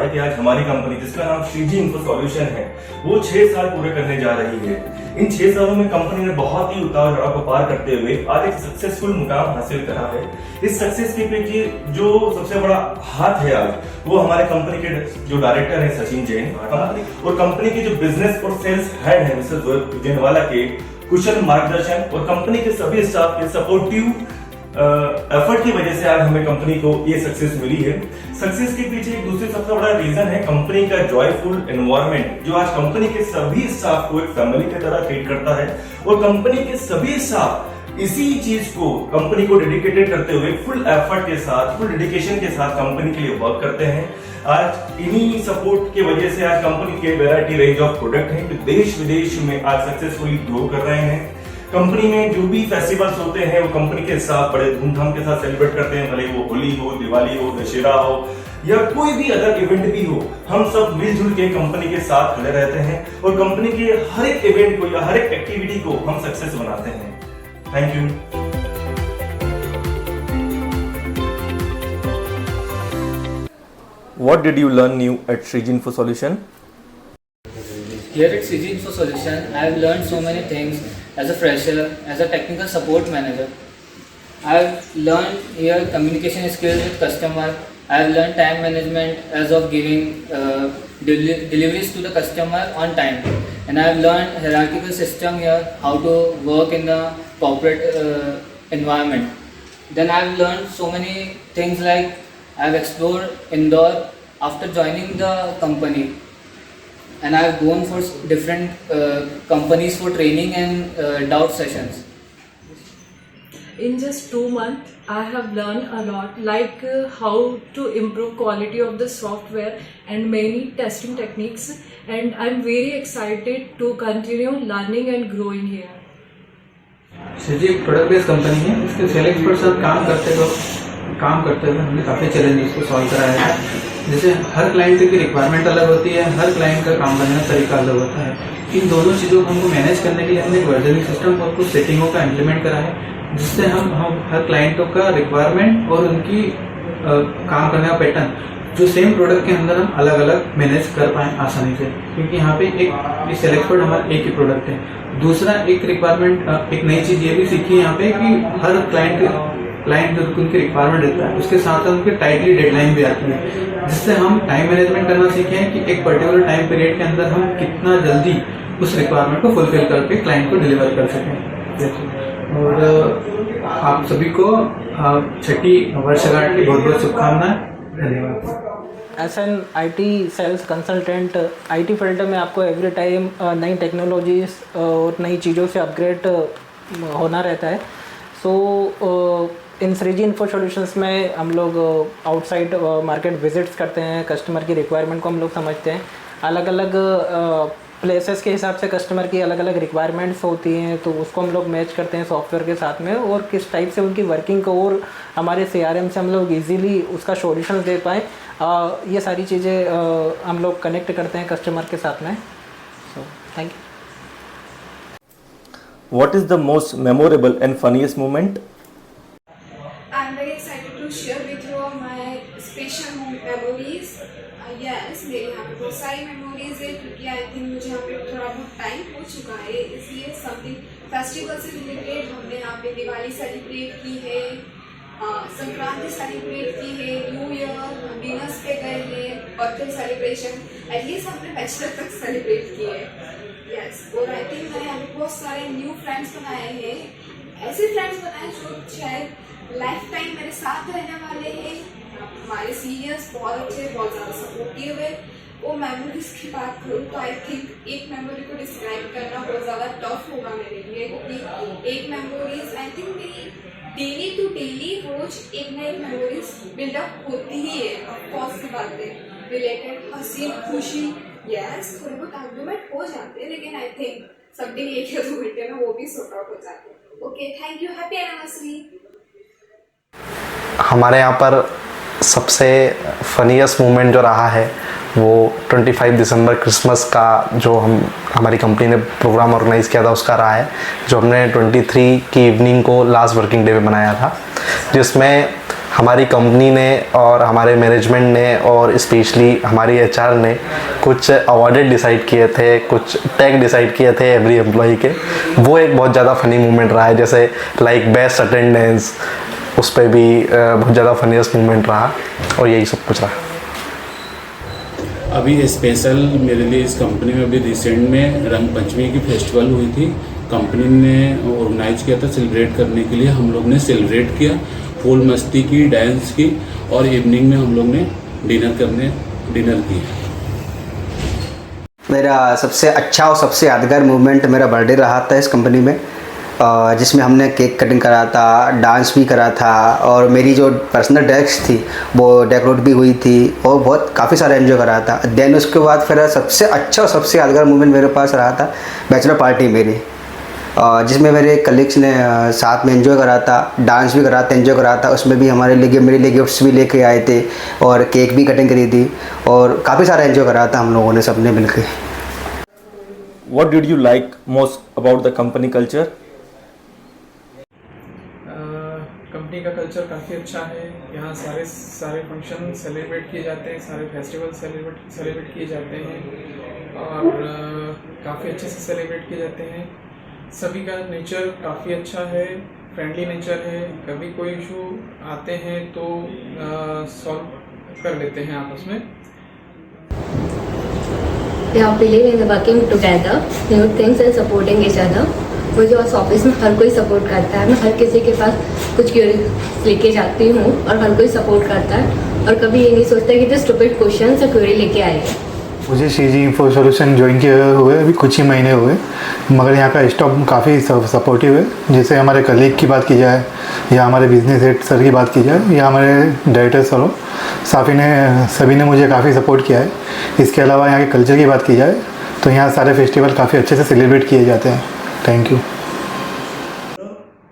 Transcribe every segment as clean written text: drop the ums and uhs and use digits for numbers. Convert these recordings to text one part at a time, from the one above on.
है कि आज हमारी कंपनी जिसका नाम श्रीजी इंफो सॉल्यूशन है वो 6 साल पूरे करने जा रही है। इन 6 सालों में कंपनी ने बहुत ही उतार चढ़ाव को पार करते हुए आज एक सक्सेसफुल मुकाम हासिल करा है। इस सक्सेस के पीछे जो सबसे बड़ा हाथ है आज वो हमारे कंपनी के जो डायरेक्टर है सचिन जैन और कंपनी के जो बिजनेस और सेल्स हेड है मिस्टर जोएल जैनवाला के कुशल मार्गदर्शन और कंपनी के सभी स्टाफ के सपोर्टिव एफर्ट की वजह से आज हमें कंपनी को ये सक्सेस मिली है। सक्सेस के पीछे एक दूसरी सबसे बड़ा रीजन है कंपनी का जॉयफुल एनवायरनमेंट जो आज कंपनी के सभी स्टाफ को एक फैमिली की तरह ट्रीट करता है और कंपनी के सभी स्टाफ इसी चीज को कंपनी को डेडिकेटेड करते हुए फुल एफर्ट के साथ फुल डेडिकेशन के साथ कंपनी के लिए वर्क करते हैं। आज इन्हीं सपोर्ट की वजह से आज कंपनी के वैरायटी रेंज ऑफ प्रोडक्ट हैं जो देश विदेश में आज सक्सेसफुली ग्रो कर रहे हैं। कंपनी में जो भी फेस्टिवल्स होते हैं वो कंपनी के साथ बड़े धूमधाम के साथ सेलिब्रेट करते हैं, भले वो होली हो, दिवाली हो, दशहरा हो या कोई भी अदर इवेंट भी हो, हम सब मिलजुल के कंपनी के साथ खड़े रहते हैं और कंपनी के हर एक इवेंट को या हर एक एक्टिविटी को हम सक्सेस बनाते हैं। Thank you. What did you learn new at Shriji Info Solution? Here at Shriji Info Solution, I have learned so many things as a fresher, as a technical support manager. I have learned here communication skills with customer. I have learned time management as of giving deliveries to the customer on time. And I have learned hierarchical system here, how to work in the corporate environment. Then I have learned so many things like I have explored Indore after joining the company, and I have gone for different companies for training and doubt sessions. In just 2 months, I have learned a lot, like how to improve quality of the software and many testing techniques, and I'm very excited to continue learning and growing here. Shreeji एक product based company है। इसके cell expert साथ काम करते हुए हमने काफ़ी challenges को सॉल्व कराया है। जैसे हर क्लाइंट की रिक्वायरमेंट अलग होती है, हर क्लाइंट का काम करने का तरीका अलग होता है। इन दोनों चीज़ों को हमको मैनेज करने के लिए हमने एक वर्जनिंग सिस्टम और कुछ सेटिंगों का इम्प्लीमेंट करा है, जिससे हम हर क्लाइंटों का रिक्वायरमेंट और उनकी काम करने का पैटर्न जो सेम प्रोडक्ट के अंदर हम अलग अलग मैनेज कर पाएँ आसानी से, क्योंकि यहाँ पे एक सेल एक्सपर्ट हमारा एक ही प्रोडक्ट है। दूसरा एक रिक्वायरमेंट एक नई चीज़ ये भी सीखी है यहाँ पे कि हर क्लाइंट जो उनकी रिक्वायरमेंट देता है उसके साथ उनके टाइटली डेडलाइन भी आती है, जिससे हम टाइम मैनेजमेंट करना सीखे हैं कि एक पर्टिकुलर टाइम पीरियड के अंदर हम कितना जल्दी उस रिक्वायरमेंट को फुलफिल करके क्लाइंट को डिलीवर कर सकें। और आप सभी को छठी वर्षगांठ की बहुत बहुत शुभकामनाएं। धन्यवाद। As an IT sales consultant IT field में आपको एवरी टाइम नई टेक्नोलॉजीज और नई चीज़ों से अपग्रेड होना रहता है। सो इन श्रीजी इन्फो सॉल्यूशंस में हम लोग आउटसाइड मार्केट विजिट्स करते हैं, कस्टमर की रिक्वायरमेंट को हम लोग समझते हैं। अलग अलग प्लेसेस के हिसाब से कस्टमर की अलग अलग रिक्वायरमेंट्स होती हैं, तो उसको हम लोग मैच करते हैं सॉफ्टवेयर के साथ में, और किस टाइप से उनकी वर्किंग को और हमारे CRM से हम लोग इजीली उसका सॉल्यूशन दे पाएँ, ये सारी चीज़ें हम लोग कनेक्ट करते हैं कस्टमर के साथ में। So thank you. What is the most memorable and funniest moment? I'm very excited to share with you all my special memories. Yes, मेरे यहाँ पे बहुत सारी मेमोरीज है, क्योंकि आई थिंक मुझे यहाँ पे थोड़ा बहुत टाइम हो चुका है, इसलिए समथिंग फेस्टिवल से रिलेटेड हमने यहाँ पे दिवाली सेलिब्रेट की है, संक्रांति सेलिब्रेट की है, न्यू ईयर डिनर्स पे गए हैं, बर्थडे सेलिब्रेशन एटलीस्ट हमने बैचलर तक सेलिब्रेट किए है। यस, और आई थिंक मैंने यहाँ पे बहुत सारे न्यू फ्रेंड्स बनाए हैं, ऐसे फ्रेंड्स बनाए जो शायद लाइफ टाइम मेरे साथ रहने वाले हैं। हमारे सीनियर्स बहुत अच्छे, बहुत ज़्यादा सपोर्टिव है। वो मेमोरीज की बात करूँ तो आई थिंक एक मेमोरी को डिस्क्राइब करना बहुत ज़्यादा टफ होगा मेरे लिए, क्योंकि एक मेमोरीज आई थिंक मेरी डेली टू डेली रोज एक ना एक मेमोरीज बिल्डअप होती ही है। ऑफकोर्स की बात है रिलेटेड हंसी खुशी, यस थोड़े बहुत आर्गुमेंट हो जाते हैं, लेकिन आई थिंक सब दिन 1 या 2 घंटे में वो भी सॉर्ट आउट हो जाते हैं। Okay, thank you, happy anniversary. हमारे यहाँ पर सबसे फनीएस्ट मोमेंट जो रहा है वो 25 दिसंबर क्रिसमस का जो हमारी कंपनी ने प्रोग्राम ऑर्गेनाइज़ किया था उसका रहा है, जो हमने 23 की इवनिंग को लास्ट वर्किंग डे पे बनाया था, जिसमें हमारी कंपनी ने और हमारे मैनेजमेंट ने और स्पेशली हमारी एचआर ने कुछ अवार्डेड डिसाइड किए थे, कुछ टैग डिसाइड किए थे एवरी एम्प्लॉई के। वो एक बहुत ज़्यादा फ़नी मोमेंट रहा है, जैसे लाइक बेस्ट अटेंडेंस, उस पर भी बहुत ज़्यादा फनीस्ट मोमेंट रहा और यही सब कुछ रहा। अभी स्पेशल मेरे लिए इस कंपनी में अभी रिसेंट में रंग पंचमी की फेस्टिवल हुई थी, कंपनी ने ऑर्गेनाइज किया था। सेलिब्रेट करने के लिए हम लोग ने सेलिब्रेट किया, फुल मस्ती की, डांस की और इवनिंग में हम लोग ने डिनर किया। मेरा सबसे अच्छा और सबसे यादगार मूवमेंट मेरा बर्थडे रहा था इस कंपनी में, जिसमें हमने केक कटिंग करा था, डांस भी करा था और मेरी जो पर्सनल डेस्क थी वो डेकोरेट भी हुई थी और बहुत काफ़ी सारा एंजॉय करा था। देन उसके बाद फिर सबसे अच्छा और सबसे यादगार मूवमेंट मेरे पास रहा था बैचलर पार्टी मेरी, जिसमें मेरे कलीग्स ने साथ में एंजॉय करा था, डांस भी करा था, एंजॉय करा था। उसमें भी मेरे लिए गिफ्ट्स भी लेके आए थे और केक भी कटिंग करी थी और काफ़ी सारा एंजॉय करा था हम लोगों ने सबने मिलकर। What did you like most about the company culture? Company का कल्चर काफ़ी अच्छा है। यहाँ सारे फंक्शन सेलिब्रेट किए जाते हैं, सारे फेस्टिवल सेलिब्रेट किए जाते हैं और काफ़ी अच्छे से सेलिब्रेट किए जाते हैं। सभी का नेचर काफ़ी अच्छा है, फ्रेंडली नेचर है। कभी कोई इशू आते हैं तो सॉल्व कर लेते हैं आपस में। We have believe in the working together, new things and supporting each other. मुझे उस ऑफिस में हर कोई सपोर्ट करता है। मैं हर किसी के पास कुछ क्वेरी लेके जाती हूँ और हर कोई सपोर्ट करता है और कभी ये नहीं सोचता कि जो स्टूपिड क्वेश्चन से क्वेरी लेके आए हैं। मुझे सीजी इन्फो सॉल्यूशन ज्वाइन किए हुए अभी कुछ ही महीने हुए, मगर यहाँ का स्टाफ काफ़ी सपोर्टिव है। जैसे हमारे कलीग की बात की जाए या हमारे बिजनेस हेड सर की बात की जाए या हमारे डायरेक्टर सर सभी ने मुझे काफ़ी सपोर्ट किया है। इसके अलावा यहाँ के कल्चर की बात की जाए तो यहाँ सारे फेस्टिवल काफ़ी अच्छे से सेलिब्रेट किए जाते हैं। Thank you.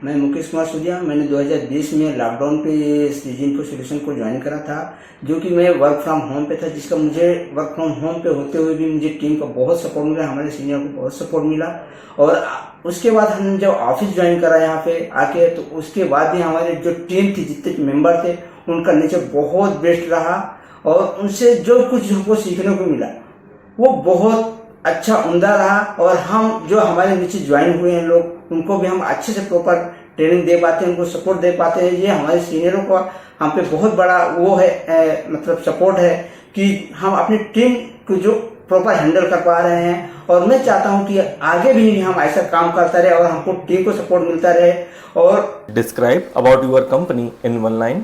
मैं मुकेश कुमार सूर्या, मैंने 2020 में लॉकडाउन पे सीजी इन्फो सॉल्यूशन को ज्वाइन करा था, जो कि मैं वर्क फ्रॉम होम पे था, जिसका मुझे वर्क फ्रॉम होम पे होते हुए भी मुझे टीम का बहुत सपोर्ट मिला, हमारे सीनियर को बहुत सपोर्ट मिला। और उसके बाद हम जब ऑफिस ज्वाइन करा यहाँ पे आके, तो उसके बाद भी हमारे जो टीम थी, जितने मेंबर थे, उनका नेचर बहुत बेस्ट रहा और उनसे जो कुछ हमको सीखने को मिला वो बहुत अच्छा उम्दा रहा। और हम जो हमारे नीचे ज्वाइन हुए हैं लोग, उनको भी हम अच्छे से प्रॉपर ट्रेनिंग दे पाते हैं, उनको सपोर्ट दे पाते हैं। ये हमारे सीनियरों का हम पे बहुत बड़ा वो है मतलब सपोर्ट है कि हम अपनी टीम को जो प्रॉपर हैंडल कर पा रहे हैं। और मैं चाहता हूं कि आगे भी हम ऐसा काम करता रहे और हमको टीम को सपोर्ट मिलता रहे। और Describe about your company in one line.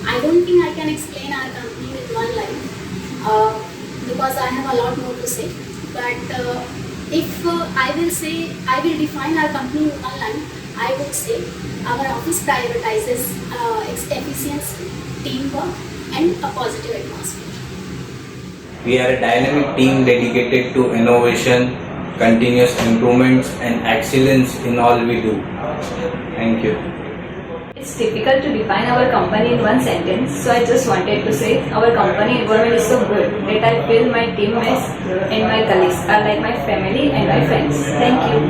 I don't think I can explain our company with one line because I have a lot more to say. But if I will define our company in one line, I would say our office prioritizes efficiency, teamwork, and a positive atmosphere. We are a dynamic team dedicated to innovation, continuous improvements, and excellence in all we do. Thank you. It's difficult to define our company in one sentence, so I just wanted to say our company environment is so good that I feel my teammates and my colleagues are like my family and my friends. Thank you.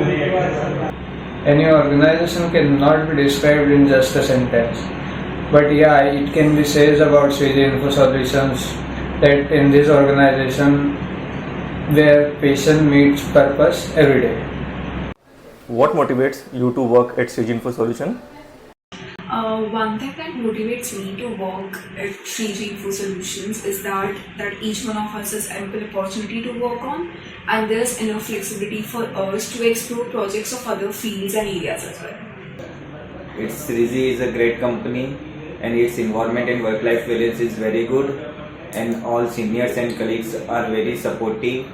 Any organization cannot be described in just a sentence, but yeah, it can be said about CG Info Solutions that in this organization where passion meets purpose every day. What motivates you to work at CG Info Solution? One thing that motivates me to work at CG Info Solutions is that each one of us has ample opportunity to work on, and there's enough flexibility for us to explore projects of other fields and areas as well. CG is a great company, and its environment and work-life balance is very good, and all seniors and colleagues are very supportive,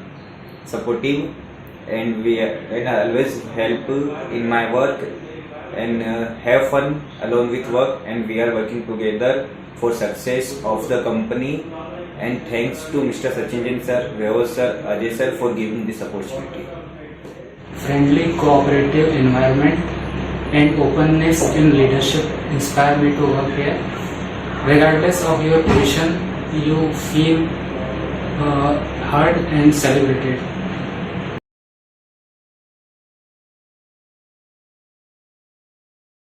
and I always help in my work and have fun along with work, and we are working together for success of the company. And thanks to Mr. Sachin sir, Vaibhav sir, Ajay sir for giving this opportunity. Friendly, cooperative environment and openness in leadership inspire me to work here. Regardless of your position, you feel heard and celebrated.